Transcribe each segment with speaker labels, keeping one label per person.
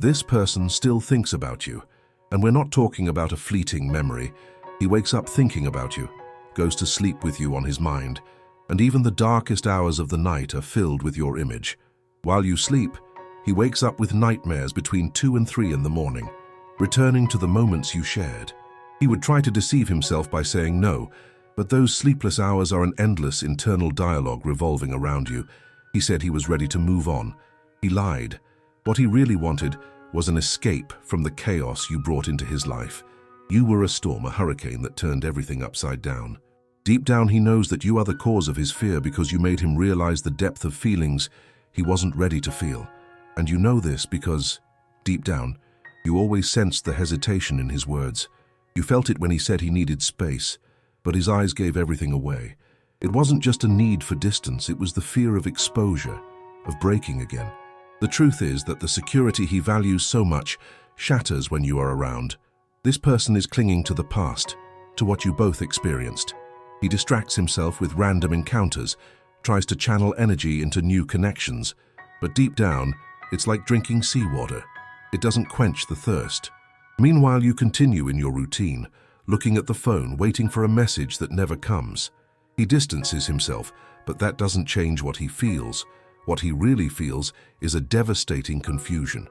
Speaker 1: This person still thinks about you, and we're not talking about a fleeting memory. He wakes up thinking about you, goes to sleep with you on his mind, and even the darkest hours of the night are filled with your image. While you sleep, he wakes up with nightmares between 2 and 3 in the morning, returning to the moments you shared. He would try to deceive himself by saying no, but those sleepless hours are an endless internal dialogue revolving around you. He said he was ready to move on. He lied. What he really wanted was an escape from the chaos you brought into his life. You were a storm, a hurricane that turned everything upside down. Deep down, he knows that you are the cause of his fear because you made him realize the depth of feelings he wasn't ready to feel. And you know this because, deep down, you always sensed the hesitation in his words. You felt it when he said he needed space, but his eyes gave everything away. It wasn't just a need for distance, it was the fear of exposure, of breaking again. The truth is that the security he values so much shatters when you are around. This person is clinging to the past, to what you both experienced. He distracts himself with random encounters, tries to channel energy into new connections, but deep down, it's like drinking seawater. It doesn't quench the thirst. Meanwhile, you continue in your routine, looking at the phone, waiting for a message that never comes. He distances himself, but that doesn't change what he feels. What he really feels is a devastating confusion.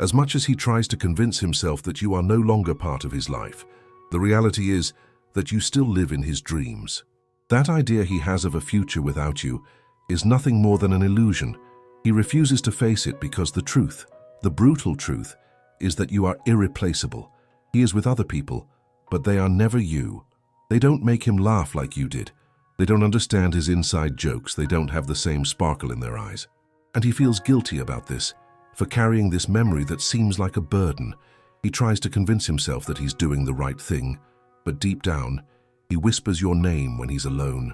Speaker 1: As much as he tries to convince himself that you are no longer part of his life, the reality is that you still live in his dreams. That idea he has of a future without you is nothing more than an illusion. He refuses to face it because the truth, the brutal truth, is that you are irreplaceable. He is with other people, but they are never you. They don't make him laugh like you did. They don't understand his inside jokes. They don't have the same sparkle in their eyes. And he feels guilty about this, for carrying this memory that seems like a burden. He tries to convince himself that he's doing the right thing, but deep down, he whispers your name when he's alone.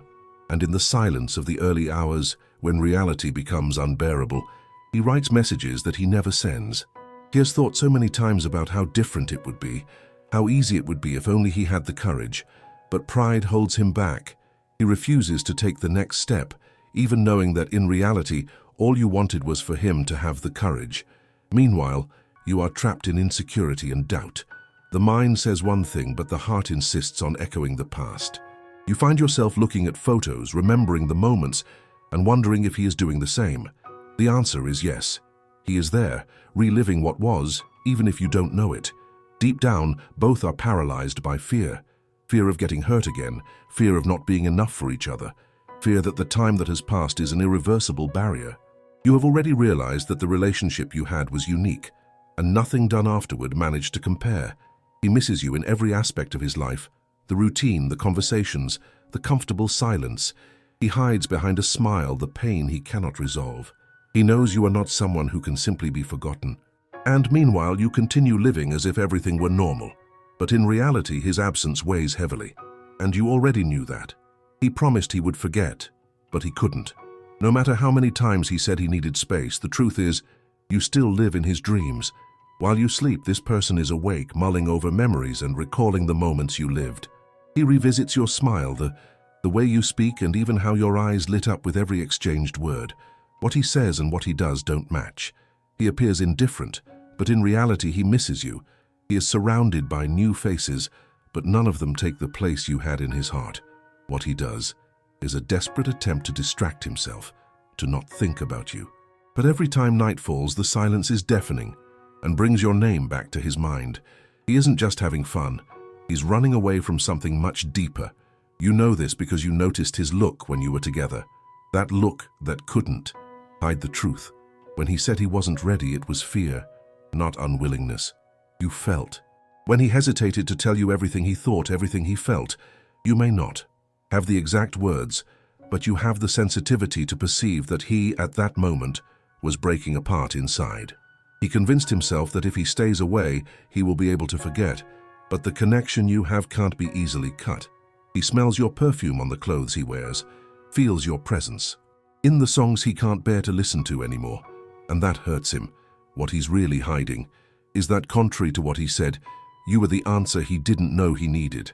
Speaker 1: And in the silence of the early hours, when reality becomes unbearable, he writes messages that he never sends. He has thought so many times about how different it would be, how easy it would be if only he had the courage, but pride holds him back. He refuses to take the next step, even knowing that in reality, all you wanted was for him to have the courage. Meanwhile, you are trapped in insecurity and doubt. The mind says one thing, but the heart insists on echoing the past. You find yourself looking at photos, remembering the moments, and wondering if he is doing the same. The answer is yes. He is there, reliving what was, even if you don't know it. Deep down, both are paralyzed by fear. Fear of getting hurt again, fear of not being enough for each other, fear that the time that has passed is an irreversible barrier. You have already realized that the relationship you had was unique, and nothing done afterward managed to compare. He misses you in every aspect of his life, the routine, the conversations, the comfortable silence. He hides behind a smile the pain he cannot resolve. He knows you are not someone who can simply be forgotten. And meanwhile, you continue living as if everything were normal. But in reality, his absence weighs heavily. And you already knew that. He promised he would forget, but he couldn't. No matter how many times he said he needed space, the truth is, you still live in his dreams. While you sleep, this person is awake, mulling over memories and recalling the moments you lived. He revisits your smile, the way you speak, and even how your eyes lit up with every exchanged word. What he says and what he does don't match. He appears indifferent, but in reality he misses you. He is surrounded by new faces, but none of them take the place you had in his heart. What he does is a desperate attempt to distract himself, to not think about you. But every time night falls, the silence is deafening and brings your name back to his mind. He isn't just having fun. He's running away from something much deeper. You know this because you noticed his look when you were together. That look that couldn't hide the truth. When he said he wasn't ready, it was fear, not unwillingness. You felt. When he hesitated to tell you everything he thought, everything he felt, you may not have the exact words, but you have the sensitivity to perceive that he, at that moment, was breaking apart inside. He convinced himself that if he stays away, he will be able to forget, but the connection you have can't be easily cut. He smells your perfume on the clothes he wears, feels your presence. In the songs he can't bear to listen to anymore, and that hurts him. What he's really hiding is that, contrary to what he said, you were the answer he didn't know he needed.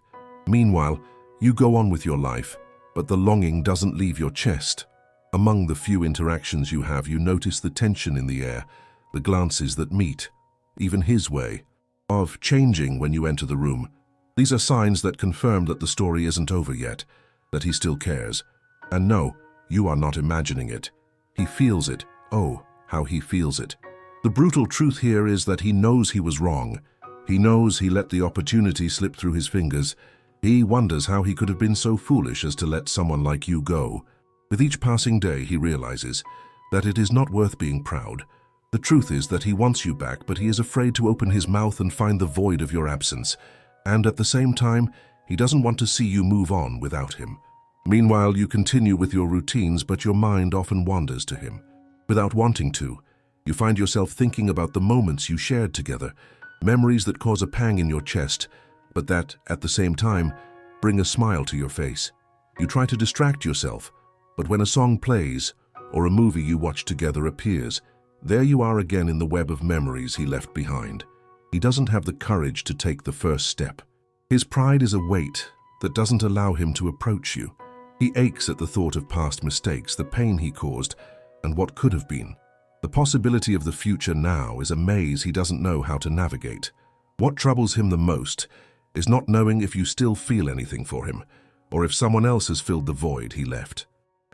Speaker 1: Meanwhile, you go on with your life, but the longing doesn't leave your chest. Among the few interactions you have, you notice the tension in the air, the glances that meet, even his way, of changing when you enter the room. These are signs that confirm that the story isn't over yet, that he still cares. And no, you are not imagining it. He feels it. Oh, how he feels it. The brutal truth here is that he knows he was wrong. He knows he let the opportunity slip through his fingers. He wonders how he could have been so foolish as to let someone like you go. With each passing day, he realizes that it is not worth being proud. The truth is that he wants you back, but he is afraid to open his mouth and find the void of your absence. And at the same time, he doesn't want to see you move on without him. Meanwhile, you continue with your routines, but your mind often wanders to him. Without wanting to, you find yourself thinking about the moments you shared together, memories that cause a pang in your chest, but that, at the same time, bring a smile to your face. You try to distract yourself, but when a song plays, or a movie you watch together appears, there you are again in the web of memories he left behind. He doesn't have the courage to take the first step. His pride is a weight that doesn't allow him to approach you. He aches at the thought of past mistakes, the pain he caused, and what could have been. The possibility of the future now is a maze he doesn't know how to navigate. What troubles him the most is not knowing if you still feel anything for him, or if someone else has filled the void he left.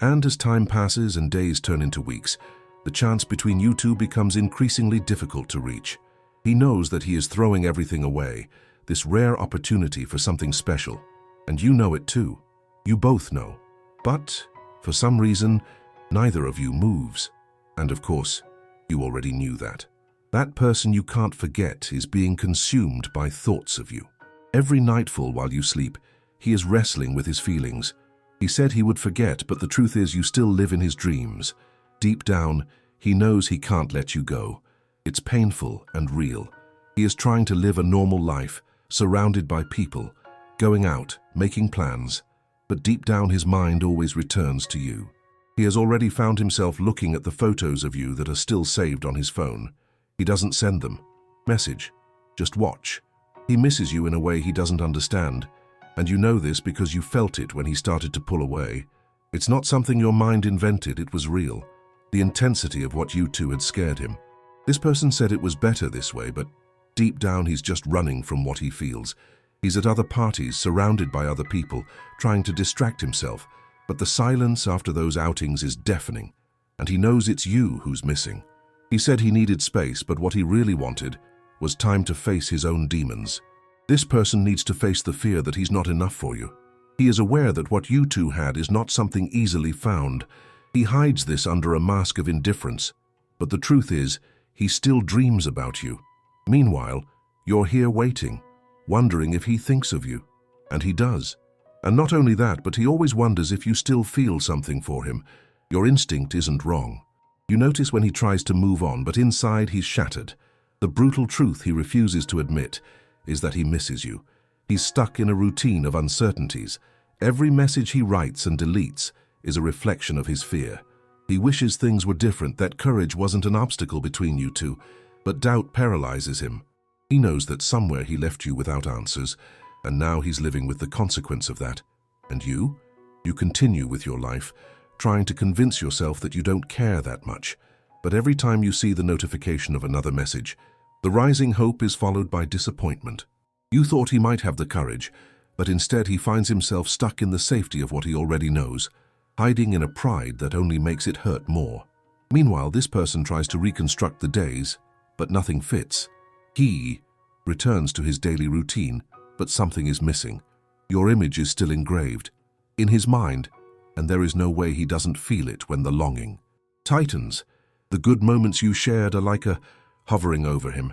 Speaker 1: And as time passes and days turn into weeks, the chance between you two becomes increasingly difficult to reach. He knows that he is throwing everything away, this rare opportunity for something special. And you know it too. You both know. But, for some reason, neither of you moves. And of course, you already knew that. That person you can't forget is being consumed by thoughts of you. Every nightfall while you sleep, he is wrestling with his feelings. He said he would forget, but the truth is you still live in his dreams. Deep down, he knows he can't let you go. It's painful and real. He is trying to live a normal life, surrounded by people, going out, making plans, but deep down his mind always returns to you. He has already found himself looking at the photos of you that are still saved on his phone. He doesn't send them. Message. Just watch. He misses you in a way he doesn't understand, and you know this because you felt it when he started to pull away. It's not something your mind invented, it was real. The intensity of what you two had scared him. This person said it was better this way, but deep down he's just running from what he feels. He's at other parties, surrounded by other people, trying to distract himself, but the silence after those outings is deafening, and he knows it's you who's missing. He said he needed space, but what he really wanted was time to face his own demons. This person needs to face the fear that he's not enough for you. He is aware that what you two had is not something easily found. He hides this under a mask of indifference, but the truth is, he still dreams about you. Meanwhile, you're here waiting, wondering if he thinks of you. And he does. And not only that, but he always wonders if you still feel something for him. Your instinct isn't wrong. You notice when he tries to move on, but inside he's shattered. The brutal truth he refuses to admit is that he misses you. He's stuck in a routine of uncertainties. Every message he writes and deletes is a reflection of his fear. He wishes things were different, that courage wasn't an obstacle between you two, but doubt paralyzes him. He knows that somewhere he left you without answers, and now he's living with the consequence of that. And you? You continue with your life, trying to convince yourself that you don't care that much. But every time you see the notification of another message, the rising hope is followed by disappointment. You thought he might have the courage, but instead he finds himself stuck in the safety of what he already knows, hiding in a pride that only makes it hurt more. Meanwhile, this person tries to reconstruct the days, but nothing fits. He returns to his daily routine, but something is missing. Your image is still engraved in his mind, and there is no way he doesn't feel it when the longing tightens. The good moments you shared are like a hovering over him,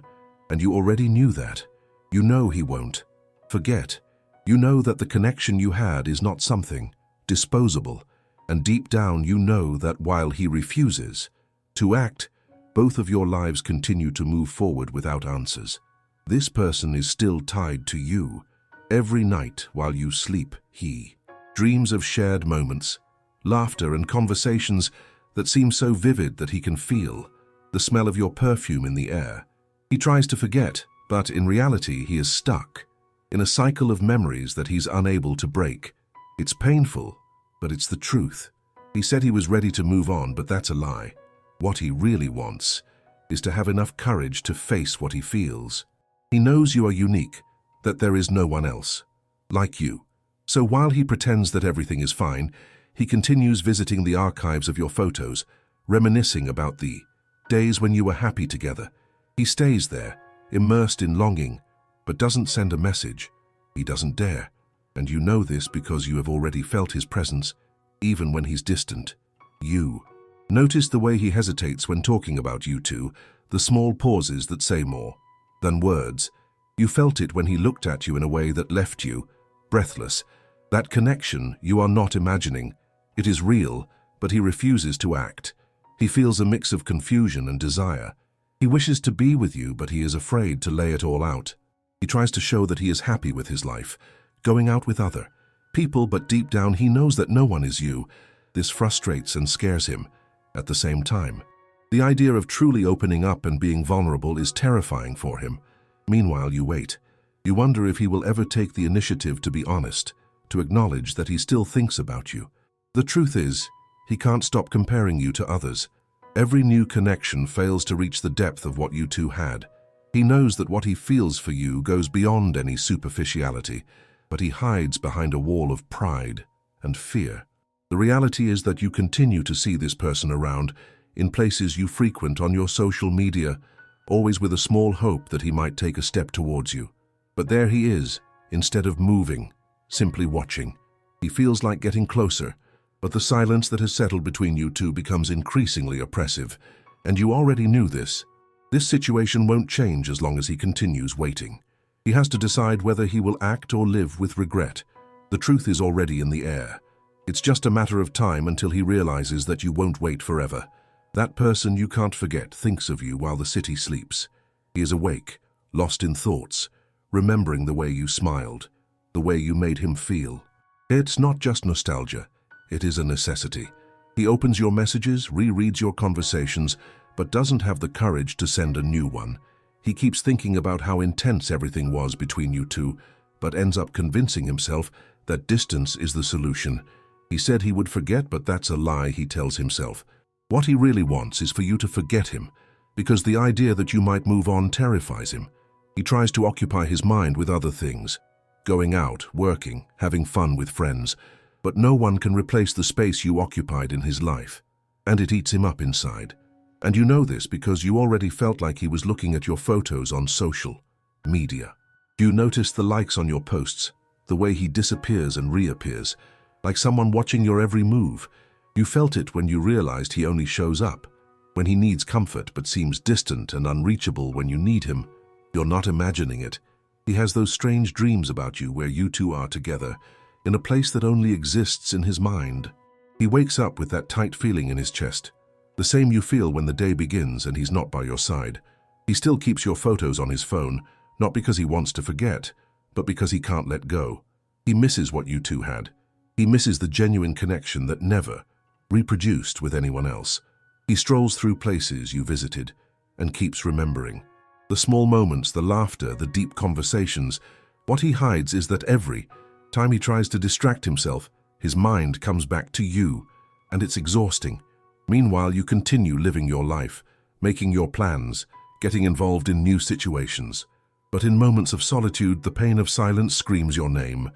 Speaker 1: and you already knew that. You know he won't forget. You know that the connection you had is not something disposable, and deep down you know that while he refuses to act, both of your lives continue to move forward without answers. This person is still tied to you. Every night while you sleep, he dreams of shared moments, laughter and conversations that seem so vivid that he can feel the smell of your perfume in the air. He tries to forget, but in reality he is stuck in a cycle of memories that he's unable to break. It's painful, but it's the truth. He said he was ready to move on, but that's a lie. What he really wants is to have enough courage to face what he feels. He knows you are unique, that there is no one else like you. So while he pretends that everything is fine, he continues visiting the archives of your photos, reminiscing about the days when you were happy together. He stays there, immersed in longing, but doesn't send a message. He doesn't dare. And you know this because you have already felt his presence, even when he's distant. You notice the way he hesitates when talking about you two, the small pauses that say more than words. You felt it when he looked at you in a way that left you breathless. That connection you are not imagining. It is real, but he refuses to act. He feels a mix of confusion and desire. He wishes to be with you, but he is afraid to lay it all out. He tries to show that he is happy with his life, going out with other people, but deep down he knows that no one is you. This frustrates and scares him at the same time. The idea of truly opening up and being vulnerable is terrifying for him. Meanwhile, you wait. You wonder if he will ever take the initiative to be honest, to acknowledge that he still thinks about you. The truth is, he can't stop comparing you to others. Every new connection fails to reach the depth of what you two had. He knows that what he feels for you goes beyond any superficiality, but he hides behind a wall of pride and fear. The reality is that you continue to see this person around, in places you frequent on your social media, always with a small hope that he might take a step towards you. But there he is, instead of moving, simply watching. He feels like getting closer, but the silence that has settled between you two becomes increasingly oppressive, and you already knew this. This situation won't change as long as he continues waiting. He has to decide whether he will act or live with regret. The truth is already in the air. It's just a matter of time until he realizes that you won't wait forever. That person you can't forget thinks of you while the city sleeps. He is awake, lost in thoughts, remembering the way you smiled, the way you made him feel. It's not just nostalgia, it is a necessity. He opens your messages, rereads your conversations, but doesn't have the courage to send a new one. He keeps thinking about how intense everything was between you two, but ends up convincing himself that distance is the solution. He said he would forget, but that's a lie he tells himself. What he really wants is for you to forget him, because the idea that you might move on terrifies him. He tries to occupy his mind with other things, going out, working, having fun with friends, but no one can replace the space you occupied in his life, and it eats him up inside. And you know this because you already felt like he was looking at your photos on social media. You noticed the likes on your posts, the way he disappears and reappears, like someone watching your every move. You felt it when you realized he only shows up when he needs comfort but seems distant and unreachable when you need him. You're not imagining it. He has those strange dreams about you where you two are together, in a place that only exists in his mind. He wakes up with that tight feeling in his chest, the same you feel when the day begins and he's not by your side. He still keeps your photos on his phone, not because he wants to forget, but because he can't let go. He misses what you two had. He misses the genuine connection that never reproduced with anyone else. He strolls through places you visited and keeps remembering. The small moments, the laughter, the deep conversations. What he hides is that every time he tries to distract himself, his mind comes back to you, and it's exhausting. Meanwhile, you continue living your life, making your plans, getting involved in new situations. But in moments of solitude, the pain of silence screams your name.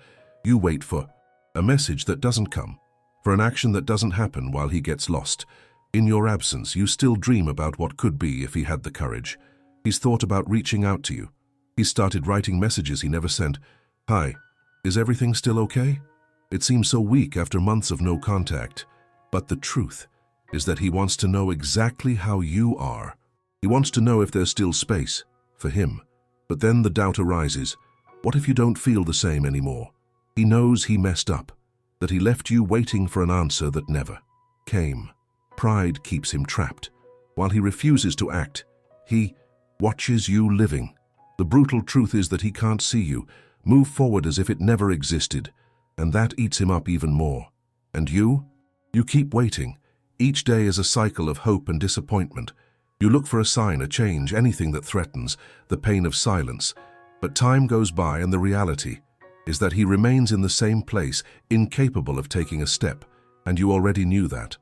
Speaker 1: You wait for a message that doesn't come, for an action that doesn't happen while he gets lost. In your absence, you still dream about what could be if he had the courage. He's thought about reaching out to you. He's started writing messages he never sent. Hi, is everything still okay? It seems so weak after months of no contact. But the truth is that he wants to know exactly how you are. He wants to know if there's still space for him. But then the doubt arises. What if you don't feel the same anymore? He knows he messed up, that he left you waiting for an answer that never came. Pride keeps him trapped. While he refuses to act, he watches you living. The brutal truth is that he can't see you, move forward as if it never existed, and that eats him up even more. And you? You keep waiting. Each day is a cycle of hope and disappointment. You look for a sign, a change, anything that threatens the pain of silence. But time goes by and the reality is that he remains in the same place, incapable of taking a step, and you already knew that.